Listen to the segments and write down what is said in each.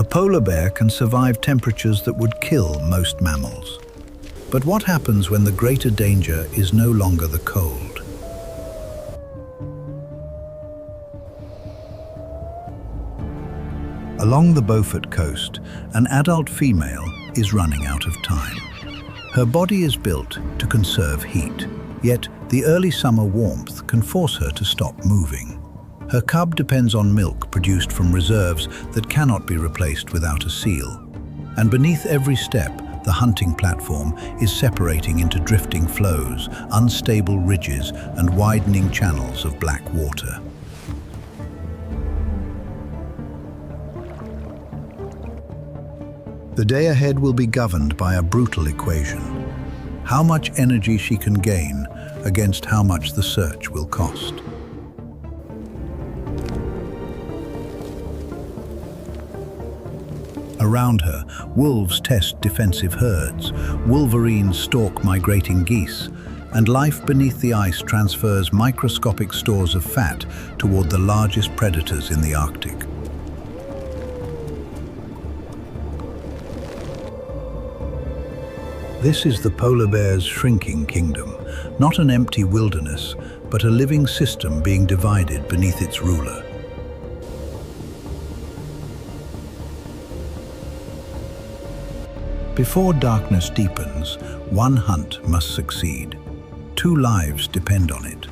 A polar bear can survive temperatures that would kill most mammals. But what happens when the greater danger is no longer the cold? Along the Beaufort coast, an adult female is running out of time. Her body is built to conserve heat, yet the early summer warmth can force her to stop moving. Her cub depends on milk produced from reserves that cannot be replaced without a seal. And beneath every step, the hunting platform is separating into drifting flows, unstable ridges, and widening channels of black water. The day ahead will be governed by a brutal equation: how much energy she can gain against how much the search will cost. Around her, wolves test defensive herds, wolverines stalk migrating geese, and life beneath the ice transfers microscopic stores of fat toward the largest predators in the Arctic. This is the polar bear's shrinking kingdom, not an empty wilderness, but a living system being divided beneath its ruler. Before darkness deepens, one hunt must succeed. 2 lives depend on it.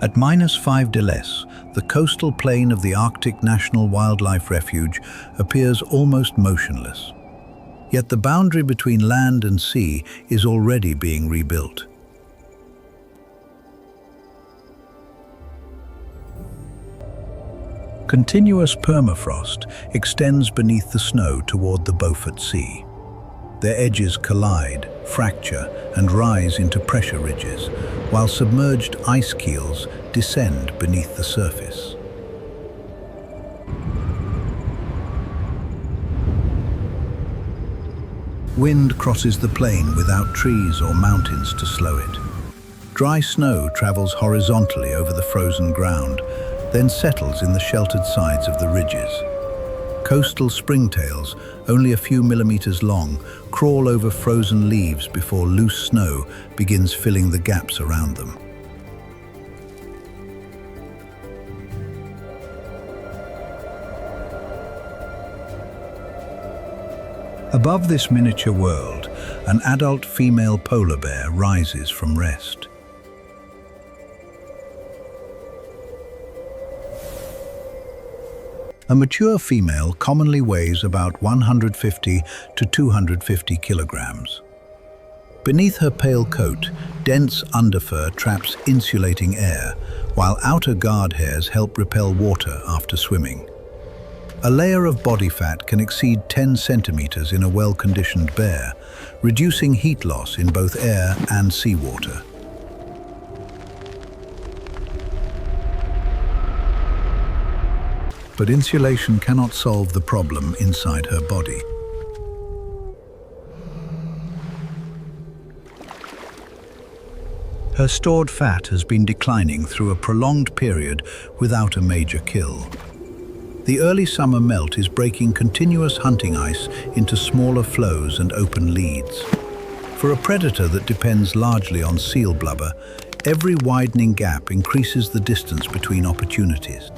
At -5 Delesse, the coastal plain of the Arctic National Wildlife Refuge appears almost motionless. Yet the boundary between land and sea is already being rebuilt. Continuous permafrost extends beneath the snow toward the Beaufort Sea. Their edges collide, fracture, and rise into pressure ridges, while submerged ice keels descend beneath the surface. Wind crosses the plain without trees or mountains to slow it. Dry snow travels horizontally over the frozen ground, then settles in the sheltered sides of the ridges. Coastal springtails, only a few millimeters long, crawl over frozen leaves before loose snow begins filling the gaps around them. Above this miniature world, an adult female polar bear rises from rest. A mature female commonly weighs about 150 to 250 kilograms. Beneath her pale coat, dense underfur traps insulating air, while outer guard hairs help repel water after swimming. A layer of body fat can exceed 10 centimeters in a well-conditioned bear, reducing heat loss in both air and seawater. But insulation cannot solve the problem inside her body. Her stored fat has been declining through a prolonged period without a major kill. The early summer melt is breaking continuous hunting ice into smaller flows and open leads. For a predator that depends largely on seal blubber, every widening gap increases the distance between opportunities.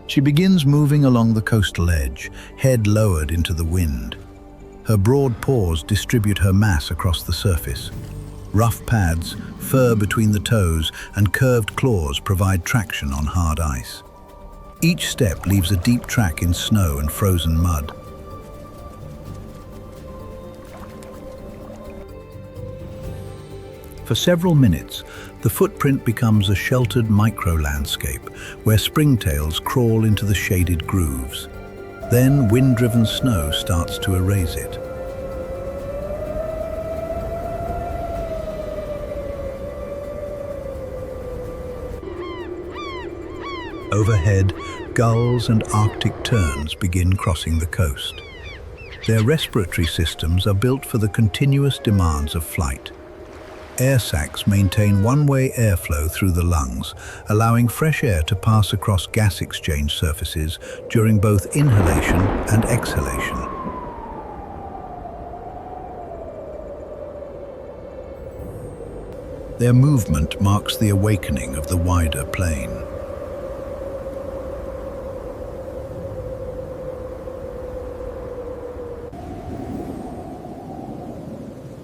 She begins moving along the coastal edge, head lowered into the wind. Her broad paws distribute her mass across the surface. Rough pads, fur between the toes, and curved claws provide traction on hard ice. Each step leaves a deep track in snow and frozen mud. For several minutes, the footprint becomes a sheltered micro-landscape where springtails crawl into the shaded grooves. Then wind-driven snow starts to erase it. Overhead, gulls and Arctic terns begin crossing the coast. Their respiratory systems are built for the continuous demands of flight. Air sacs maintain one-way airflow through the lungs, allowing fresh air to pass across gas exchange surfaces during both inhalation and exhalation. Their movement marks the awakening of the wider plain.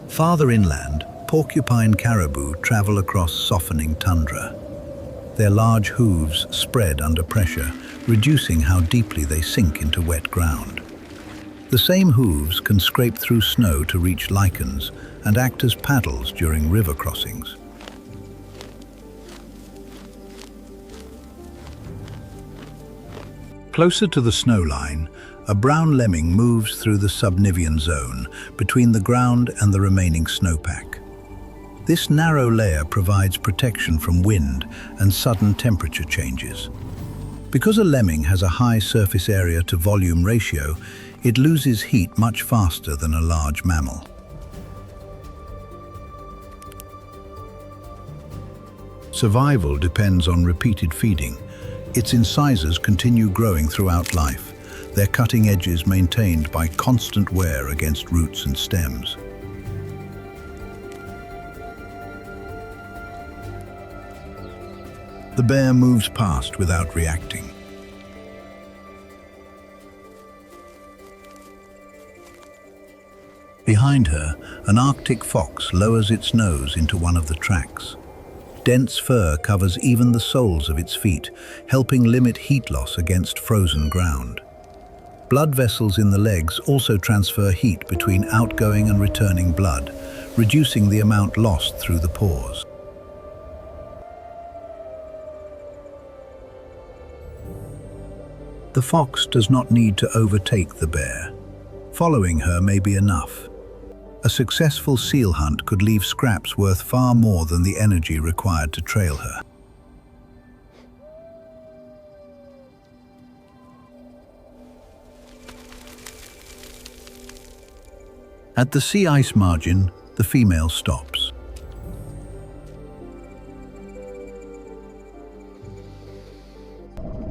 Farther inland, porcupine caribou travel across softening tundra. Their large hooves spread under pressure, reducing how deeply they sink into wet ground. The same hooves can scrape through snow to reach lichens and act as paddles during river crossings. Closer to the snow line, a brown lemming moves through the subnivean zone between the ground and the remaining snowpack. This narrow layer provides protection from wind and sudden temperature changes. Because a lemming has a high surface area to volume ratio, it loses heat much faster than a large mammal. Survival depends on repeated feeding. Its incisors continue growing throughout life, their cutting edges maintained by constant wear against roots and stems. The bear moves past without reacting. Behind her, an Arctic fox lowers its nose into one of the tracks. Dense fur covers even the soles of its feet, helping limit heat loss against frozen ground. Blood vessels in the legs also transfer heat between outgoing and returning blood, reducing the amount lost through the pores. The fox does not need to overtake the bear. Following her may be enough. A successful seal hunt could leave scraps worth far more than the energy required to trail her. At the sea ice margin, the female stops.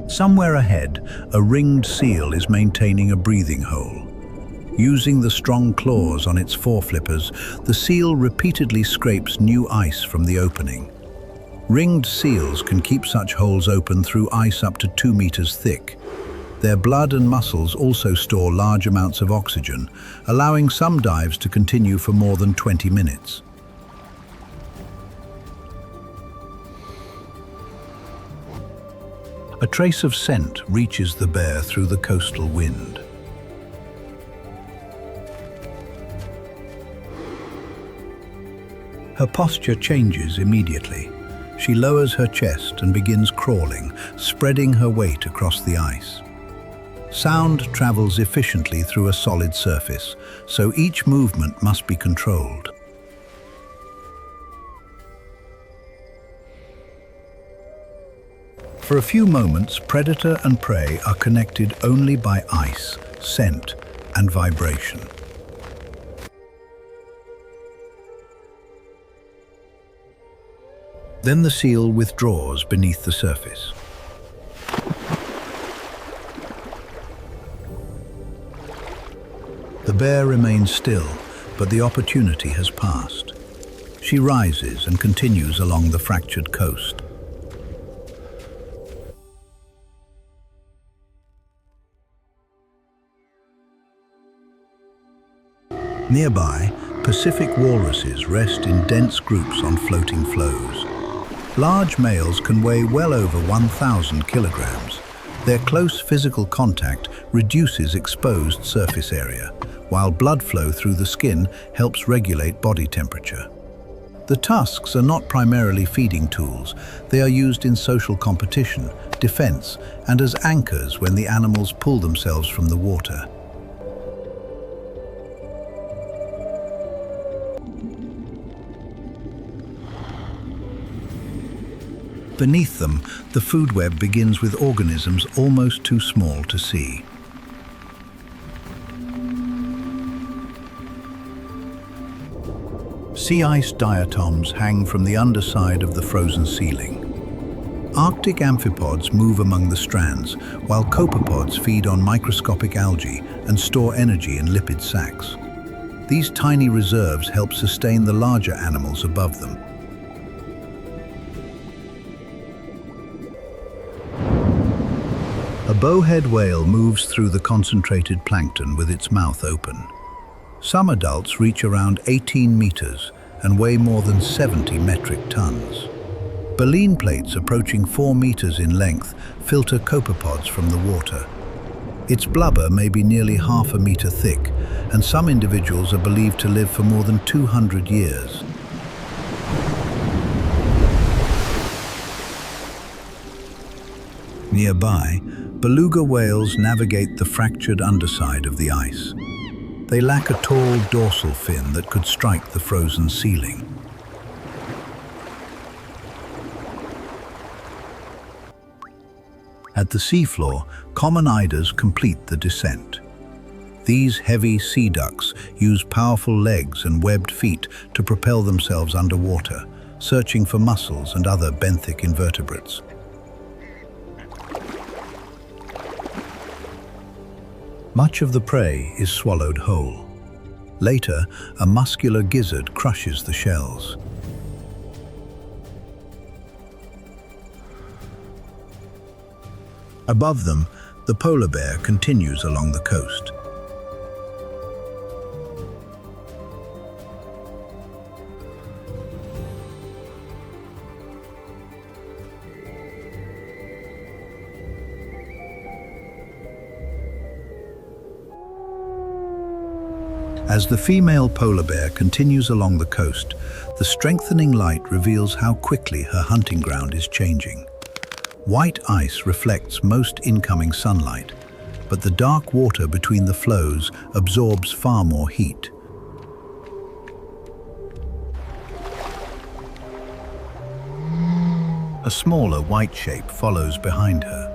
Somewhere ahead, a ringed seal is maintaining a breathing hole. Using the strong claws on its foreflippers, the seal repeatedly scrapes new ice from the opening. Ringed seals can keep such holes open through ice up to 2 meters thick. Their blood and muscles also store large amounts of oxygen, allowing some dives to continue for more than 20 minutes. A trace of scent reaches the bear through the coastal wind. Her posture changes immediately. She lowers her chest and begins crawling, spreading her weight across the ice. Sound travels efficiently through a solid surface, so each movement must be controlled. For a few moments, predator and prey are connected only by ice, scent, and vibration. Then the seal withdraws beneath the surface. The bear remains still, but the opportunity has passed. She rises and continues along the fractured coast. Nearby, Pacific walruses rest in dense groups on floating floes. Large males can weigh well over 1,000 kilograms. Their close physical contact reduces exposed surface area, while blood flow through the skin helps regulate body temperature. The tusks are not primarily feeding tools. They are used in social competition, defense, and as anchors when the animals pull themselves from the water. Beneath them, the food web begins with organisms almost too small to see. Sea ice diatoms hang from the underside of the frozen ceiling. Arctic amphipods move among the strands, while copepods feed on microscopic algae and store energy in lipid sacs. These tiny reserves help sustain the larger animals above them. A bowhead whale moves through the concentrated plankton with its mouth open. Some adults reach around 18 meters and weigh more than 70 metric tons. Baleen plates approaching 4 meters in length filter copepods from the water. Its blubber may be nearly half a meter thick, and some individuals are believed to live for more than 200 years. Nearby, beluga whales navigate the fractured underside of the ice. They lack a tall dorsal fin that could strike the frozen ceiling. At the seafloor, common eiders complete the descent. These heavy sea ducks use powerful legs and webbed feet to propel themselves underwater, searching for mussels and other benthic invertebrates. Much of the prey is swallowed whole. Later, a muscular gizzard crushes the shells. Above them, the polar bear continues along the coast. As the female polar bear continues along the coast, the strengthening light reveals how quickly her hunting ground is changing. White ice reflects most incoming sunlight, but the dark water between the floes absorbs far more heat. A smaller white shape follows behind her.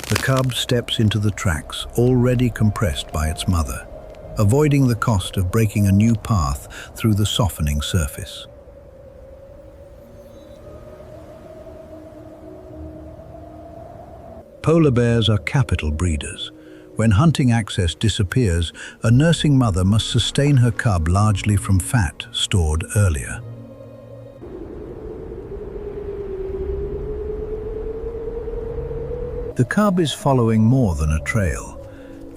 The cub steps into the tracks, already compressed by its mother, avoiding the cost of breaking a new path through the softening surface. Polar bears are capital breeders. When hunting access disappears, a nursing mother must sustain her cub largely from fat stored earlier. The cub is following more than a trail.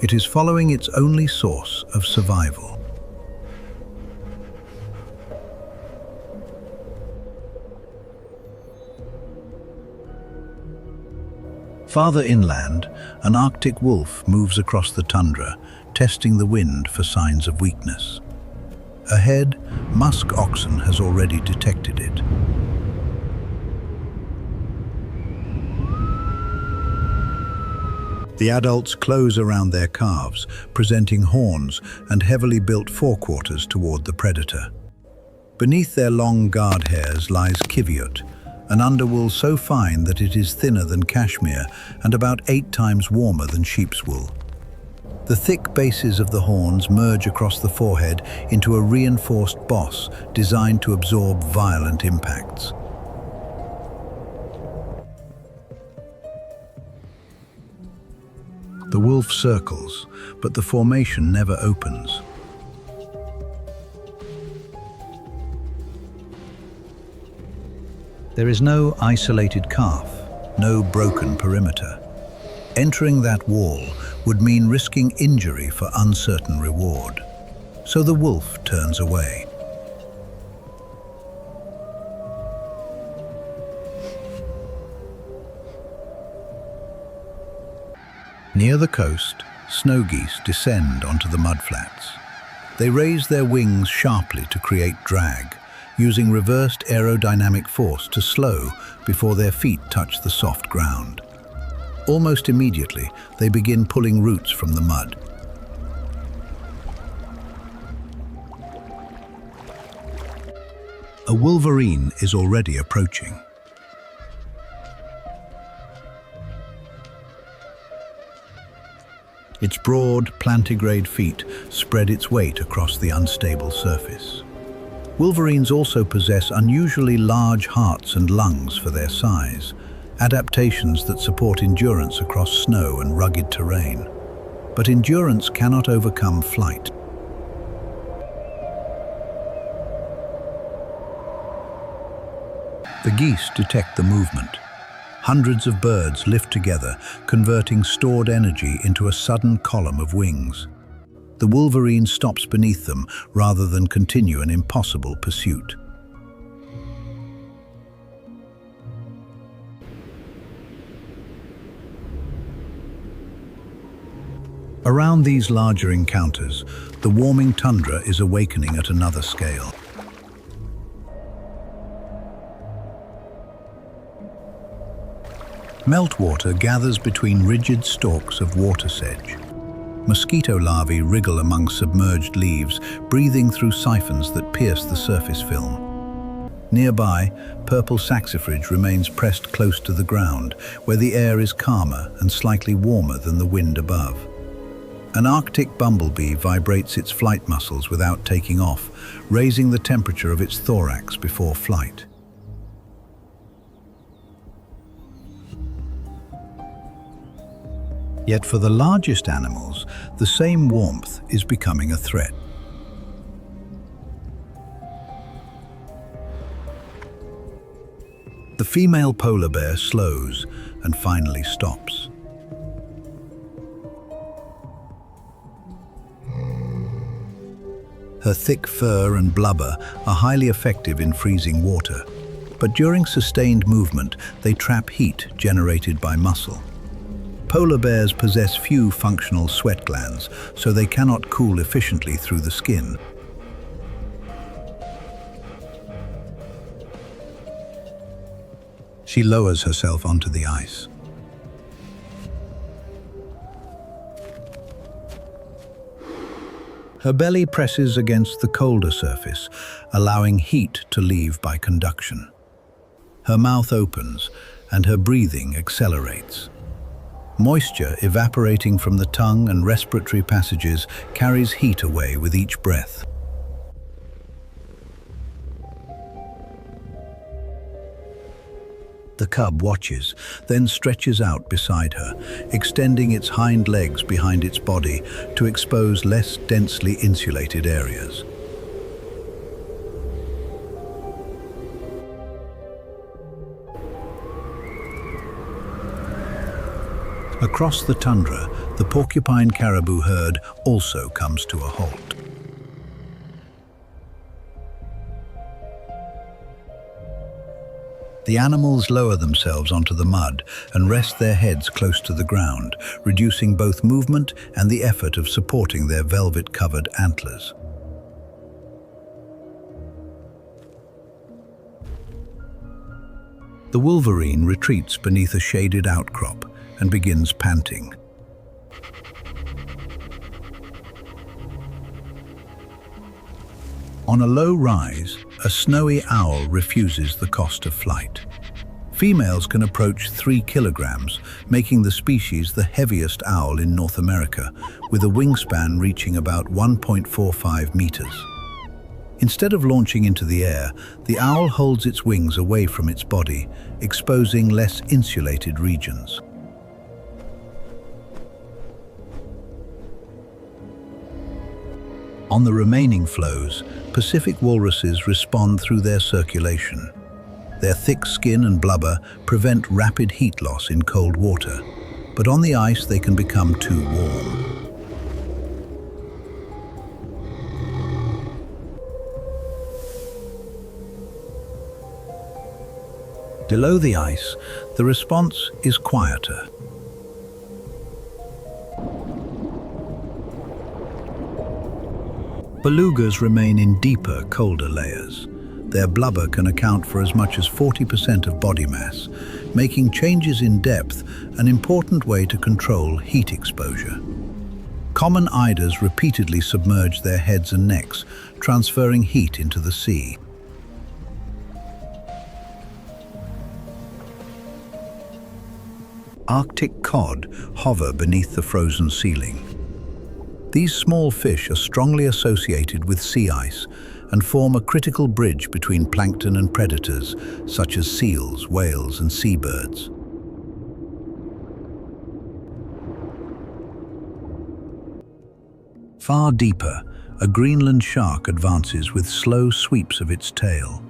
It is following its only source of survival. Farther inland, an Arctic wolf moves across the tundra, testing the wind for signs of weakness. Ahead, musk oxen has already detected it. The adults close around their calves, presenting horns and heavily built forequarters toward the predator. Beneath their long guard hairs lies kiviot, an underwool so fine that it is thinner than cashmere and about 8 times warmer than sheep's wool. The thick bases of the horns merge across the forehead into a reinforced boss designed to absorb violent impacts. The wolf circles, but the formation never opens. There is no isolated calf, no broken perimeter. Entering that wall would mean risking injury for uncertain reward. So the wolf turns away. Near the coast, snow geese descend onto the mudflats. They raise their wings sharply to create drag, using reversed aerodynamic force to slow before their feet touch the soft ground. Almost immediately, they begin pulling roots from the mud. A wolverine is already approaching. Its broad, plantigrade feet spread its weight across the unstable surface. Wolverines also possess unusually large hearts and lungs for their size, adaptations that support endurance across snow and rugged terrain. But endurance cannot overcome flight. The geese detect the movement. Hundreds of birds lift together, converting stored energy into a sudden column of wings. The wolverine stops beneath them rather than continue an impossible pursuit. Around these larger encounters, the warming tundra is awakening at another scale. Meltwater gathers between rigid stalks of water sedge. Mosquito larvae wriggle among submerged leaves, breathing through siphons that pierce the surface film. Nearby, purple saxifrage remains pressed close to the ground, where the air is calmer and slightly warmer than the wind above. An Arctic bumblebee vibrates its flight muscles without taking off, raising the temperature of its thorax before flight. Yet for the largest animals, the same warmth is becoming a threat. The female polar bear slows and finally stops. Her thick fur and blubber are highly effective in freezing water, but during sustained movement, they trap heat generated by muscle. Polar bears possess few functional sweat glands, so they cannot cool efficiently through the skin. She lowers herself onto the ice. Her belly presses against the colder surface, allowing heat to leave by conduction. Her mouth opens, and her breathing accelerates. Moisture evaporating from the tongue and respiratory passages carries heat away with each breath. The cub watches, then stretches out beside her, extending its hind legs behind its body to expose less densely insulated areas. Across the tundra, the porcupine caribou herd also comes to a halt. The animals lower themselves onto the mud and rest their heads close to the ground, reducing both movement and the effort of supporting their velvet-covered antlers. The wolverine retreats beneath a shaded outcrop and begins panting. On a low rise, a snowy owl refuses the cost of flight. Females can approach 3 kilograms, making the species the heaviest owl in North America, with a wingspan reaching about 1.45 meters. Instead of launching into the air, the owl holds its wings away from its body, exposing less insulated regions. On the remaining floes, Pacific walruses respond through their circulation. Their thick skin and blubber prevent rapid heat loss in cold water, but on the ice they can become too warm. Below the ice, the response is quieter. Belugas remain in deeper, colder layers. Their blubber can account for as much as 40% of body mass, making changes in depth an important way to control heat exposure. Common eiders repeatedly submerge their heads and necks, transferring heat into the sea. Arctic cod hover beneath the frozen ceiling. These small fish are strongly associated with sea ice and form a critical bridge between plankton and predators, such as seals, whales, and seabirds. Far deeper, a Greenland shark advances with slow sweeps of its tail.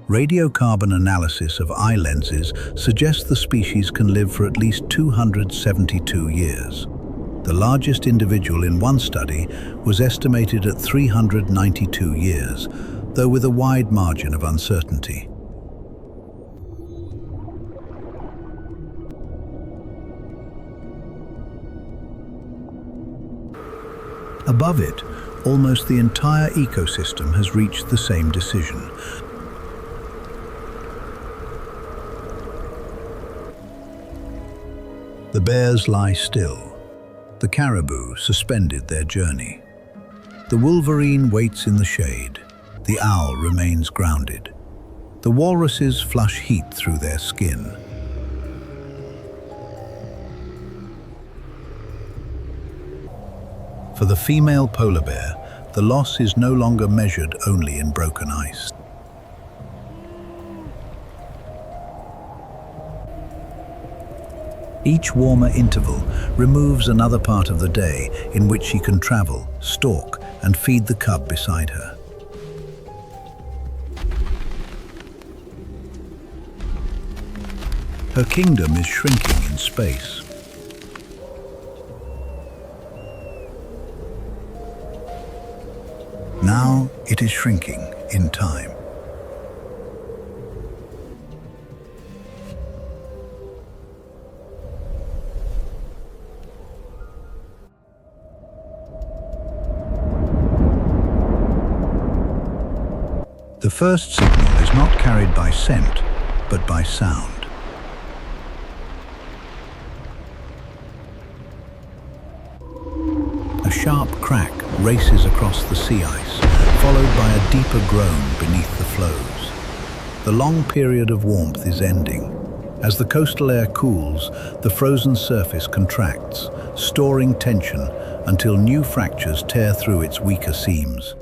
Radiocarbon analysis of eye lenses suggests the species can live for at least 272 years. The largest individual in one study was estimated at 392 years, though with a wide margin of uncertainty. Above it, almost the entire ecosystem has reached the same decision. The bears lie still. The caribou suspended their journey. The wolverine waits in the shade. The owl remains grounded. The walruses flush heat through their skin. For the female polar bear, the loss is no longer measured only in broken ice. Each warmer interval removes another part of the day in which she can travel, stalk, and feed the cub beside her. Her kingdom is shrinking in space. Now it is shrinking in time. The first signal is not carried by scent, but by sound. A sharp crack races across the sea ice, followed by a deeper groan beneath the floes. The long period of warmth is ending. As the coastal air cools, the frozen surface contracts, storing tension until new fractures tear through its weaker seams.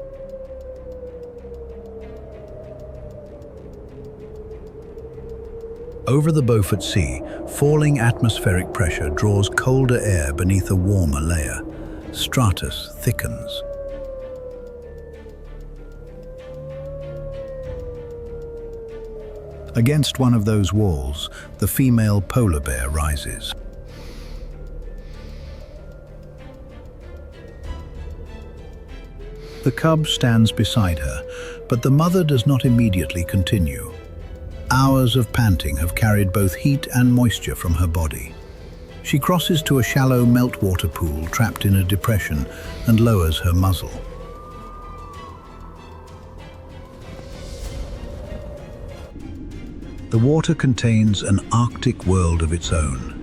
Over the Beaufort Sea, falling atmospheric pressure draws colder air beneath a warmer layer. Stratus thickens. Against one of those walls, the female polar bear rises. The cub stands beside her, but the mother does not immediately continue. Hours of panting have carried both heat and moisture from her body. She crosses to a shallow meltwater pool trapped in a depression and lowers her muzzle. The water contains an Arctic world of its own.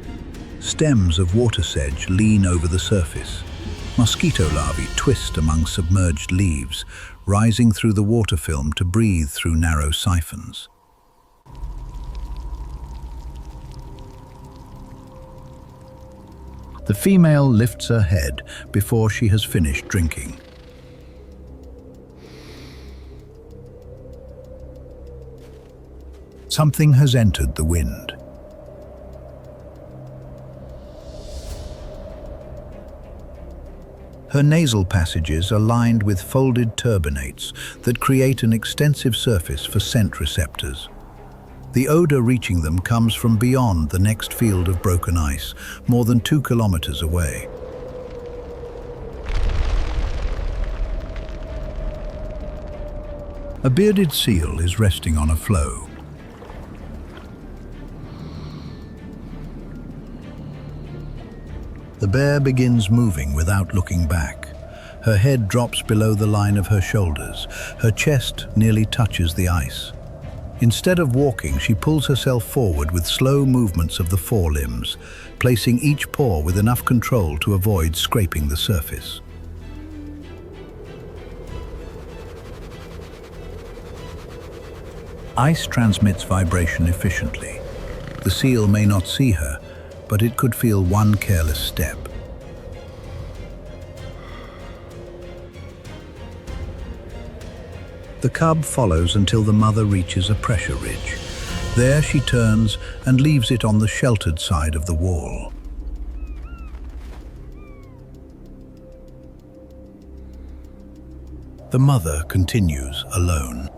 Stems of water sedge lean over the surface. Mosquito larvae twist among submerged leaves, rising through the water film to breathe through narrow siphons. The female lifts her head before she has finished drinking. Something has entered the wind. Her nasal passages are lined with folded turbinates that create an extensive surface for scent receptors. The odor reaching them comes from beyond the next field of broken ice, more than 2 kilometers away. A bearded seal is resting on a floe. The bear begins moving without looking back. Her head drops below the line of her shoulders. Her chest nearly touches the ice. Instead of walking, she pulls herself forward with slow movements of the forelimbs, placing each paw with enough control to avoid scraping the surface. Ice transmits vibration efficiently. The seal may not see her, but it could feel one careless step. The cub follows until the mother reaches a pressure ridge. There she turns and leaves it on the sheltered side of the wall. The mother continues alone.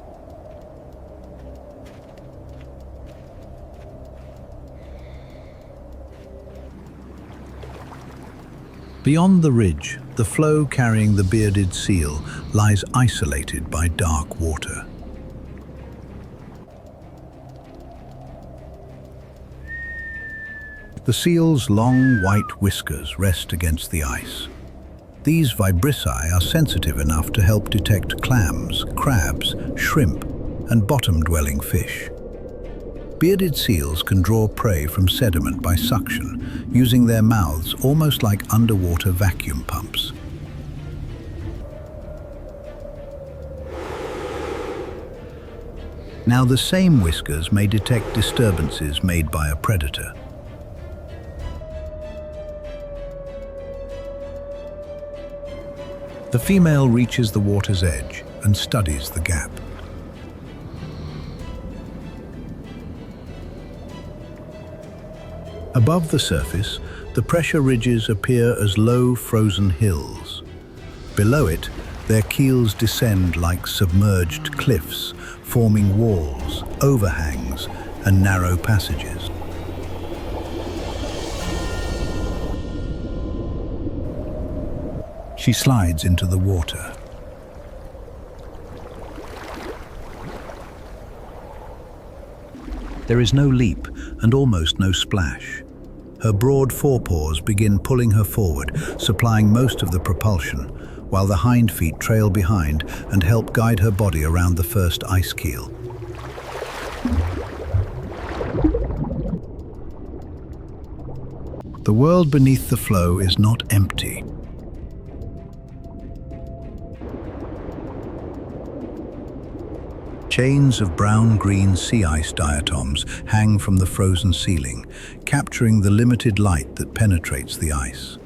Beyond the ridge, the floe carrying the bearded seal lies isolated by dark water. The seal's long white whiskers rest against the ice. These vibrissae are sensitive enough to help detect clams, crabs, shrimp, and bottom-dwelling fish. Bearded seals can draw prey from sediment by suction, using their mouths almost like underwater vacuum pumps. Now, the same whiskers may detect disturbances made by a predator. The female reaches the water's edge and studies the gap. Above the surface, the pressure ridges appear as low, frozen hills. Below it, their keels descend like submerged cliffs, forming walls, overhangs, and narrow passages. She slides into the water. There is no leap and almost no splash. Her broad forepaws begin pulling her forward, supplying most of the propulsion, while the hind feet trail behind and help guide her body around the first ice keel. The world beneath the floe is not empty. Chains of brown-green sea ice diatoms hang from the frozen ceiling, capturing the limited light that penetrates the ice.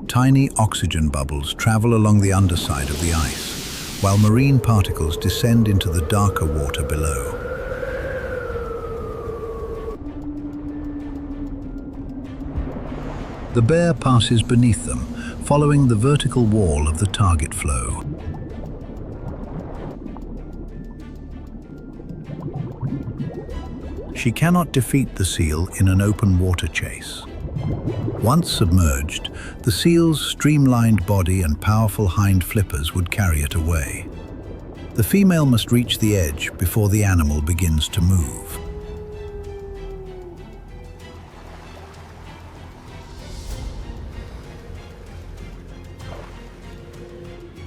Tiny oxygen bubbles travel along the underside of the ice, while marine particles descend into the darker water below. The bear passes beneath them, following the vertical wall of the target floe. She cannot defeat the seal in an open water chase. Once submerged, the seal's streamlined body and powerful hind flippers would carry it away. The female must reach the edge before the animal begins to move.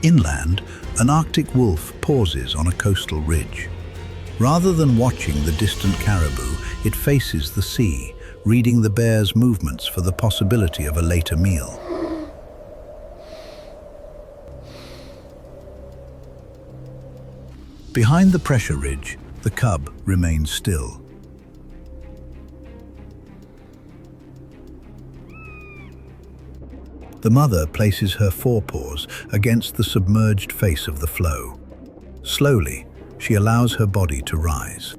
Inland, an Arctic wolf pauses on a coastal ridge. Rather than watching the distant caribou, it faces the sea, reading the bear's movements for the possibility of a later meal. Behind the pressure ridge, the cub remains still. The mother places her forepaws against the submerged face of the floe. Slowly, she allows her body to rise.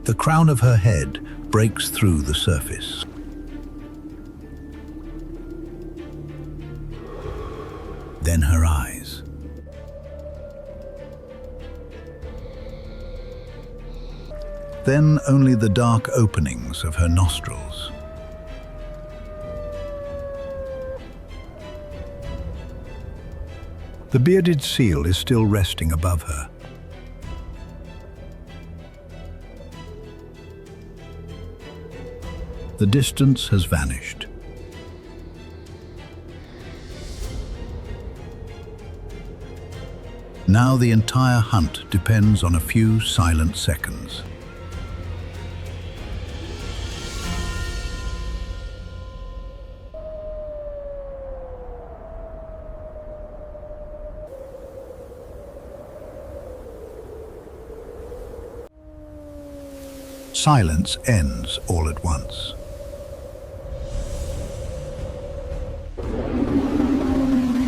The crown of her head breaks through the surface. Then her eyes. Then only the dark openings of her nostrils. The bearded seal is still resting above her. The distance has vanished. Now the entire hunt depends on a few silent seconds. silence ends all at once.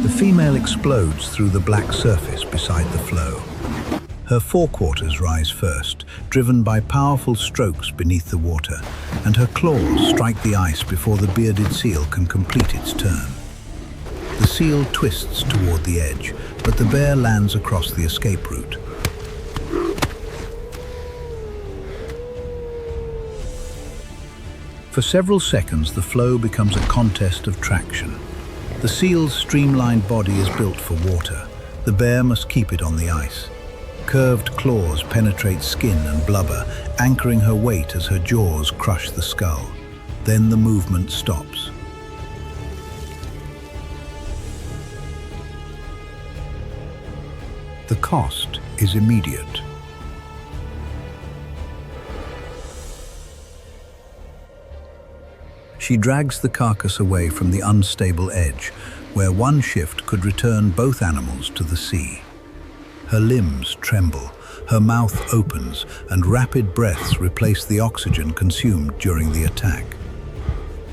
The female explodes through the black surface beside the floe. Her forequarters rise first, driven by powerful strokes beneath the water, and her claws strike the ice before the bearded seal can complete its turn. The seal twists toward the edge, but the bear lands across the escape route. For several seconds, the floe becomes a contest of traction. The seal's streamlined body is built for water. The bear must keep it on the ice. Curved claws penetrate skin and blubber, anchoring her weight as her jaws crush the skull. Then the movement stops. The cost is immediate. She drags the carcass away from the unstable edge, where one shift could return both animals to the sea. Her limbs tremble, her mouth opens, and rapid breaths replace the oxygen consumed during the attack.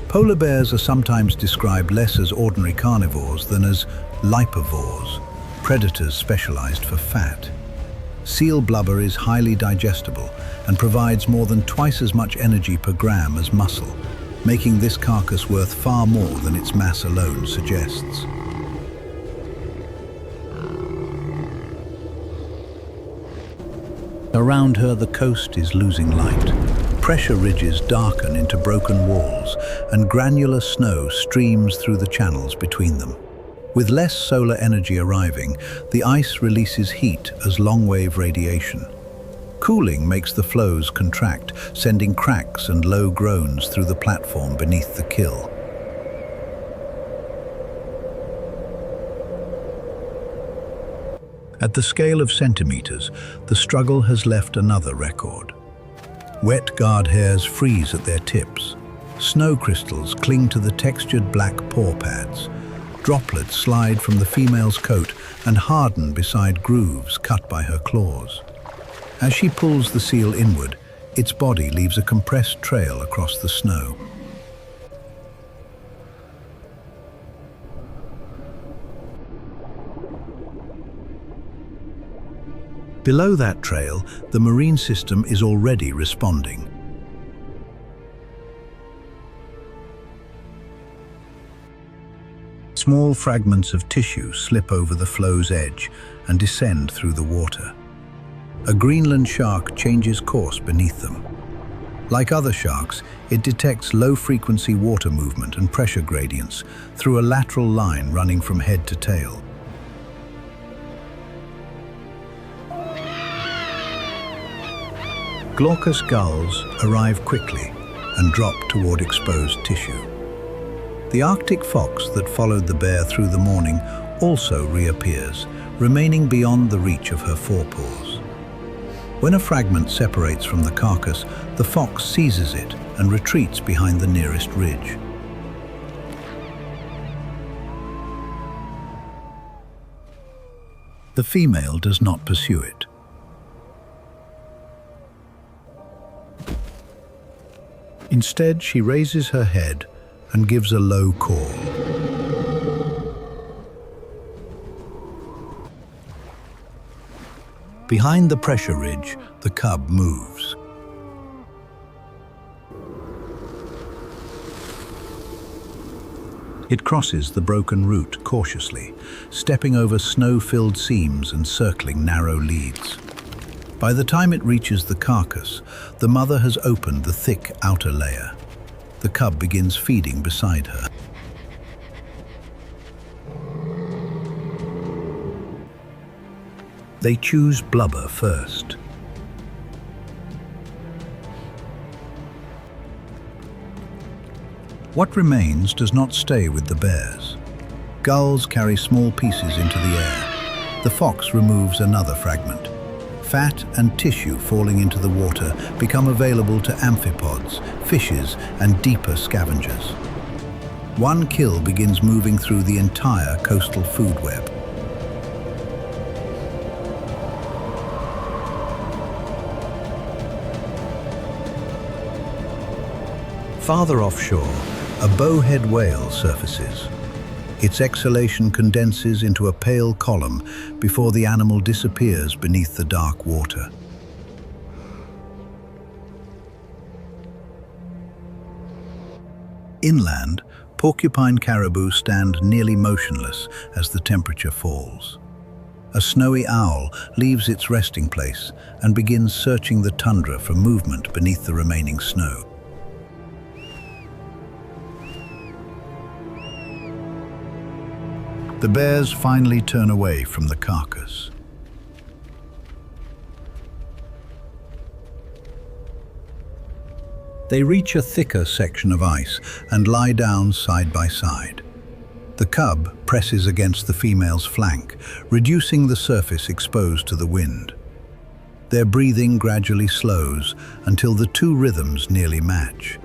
Polar bears are sometimes described less as ordinary carnivores than as lipivores, predators specialized for fat. Seal blubber is highly digestible and provides more than twice as much energy per gram as muscle, making this carcass worth far more than its mass alone suggests. Around her, the coast is losing light. Pressure ridges darken into broken walls, and granular snow streams through the channels between them. With less solar energy arriving, the ice releases heat as long-wave radiation. Cooling makes the floes contract, sending cracks and low groans through the platform beneath the kill. At the scale of centimeters, the struggle has left another record. Wet guard hairs freeze at their tips. Snow crystals cling to the textured black paw pads. Droplets slide from the female's coat and harden beside grooves cut by her claws. As she pulls the seal inward, its body leaves a compressed trail across the snow. Below that trail, the marine system is already responding. Small fragments of tissue slip over the flow's edge and descend through the water. A Greenland shark changes course beneath them. Like other sharks, it detects low-frequency water movement and pressure gradients through a lateral line running from head to tail. Glaucous gulls arrive quickly and drop toward exposed tissue. The Arctic fox that followed the bear through the morning also reappears, remaining beyond the reach of her forepaws. When a fragment separates from the carcass, the fox seizes it and retreats behind the nearest ridge. The female does not pursue it. Instead, she raises her head and gives a low call. Behind the pressure ridge, the cub moves. It crosses the broken route cautiously, stepping over snow-filled seams and circling narrow leads. By the time it reaches the carcass, the mother has opened the thick outer layer. The cub begins feeding beside her. They choose blubber first. What remains does not stay with the bears. Gulls carry small pieces into the air. The fox removes another fragment. Fat and tissue falling into the water become available to amphipods, fishes, and deeper scavengers. One kill begins moving through the entire coastal food web. Farther offshore, a bowhead whale surfaces. Its exhalation condenses into a pale column before the animal disappears beneath the dark water. Inland, porcupine caribou stand nearly motionless as the temperature falls. A snowy owl leaves its resting place and begins searching the tundra for movement beneath the remaining snow. The bears finally turn away from the carcass. They reach a thicker section of ice and lie down side by side. The cub presses against the female's flank, reducing the surface exposed to the wind. Their breathing gradually slows until the two rhythms nearly match.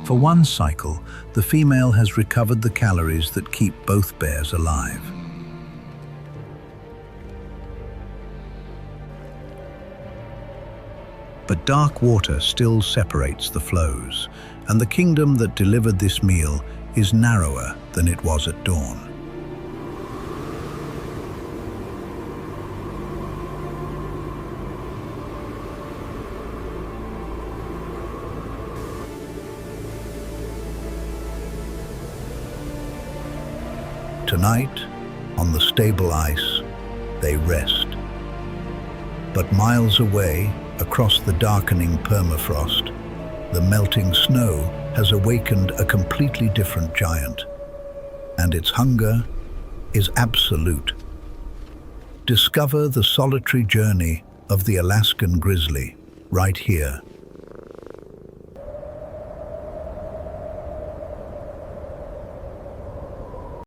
For one cycle, the female has recovered the calories that keep both bears alive. But dark water still separates the flows, and the kingdom that delivered this meal is narrower than it was at dawn. Tonight, on the stable ice, they rest. But miles away, across the darkening permafrost, the melting snow has awakened a completely different giant, and its hunger is absolute. Discover the solitary journey of the Alaskan grizzly right here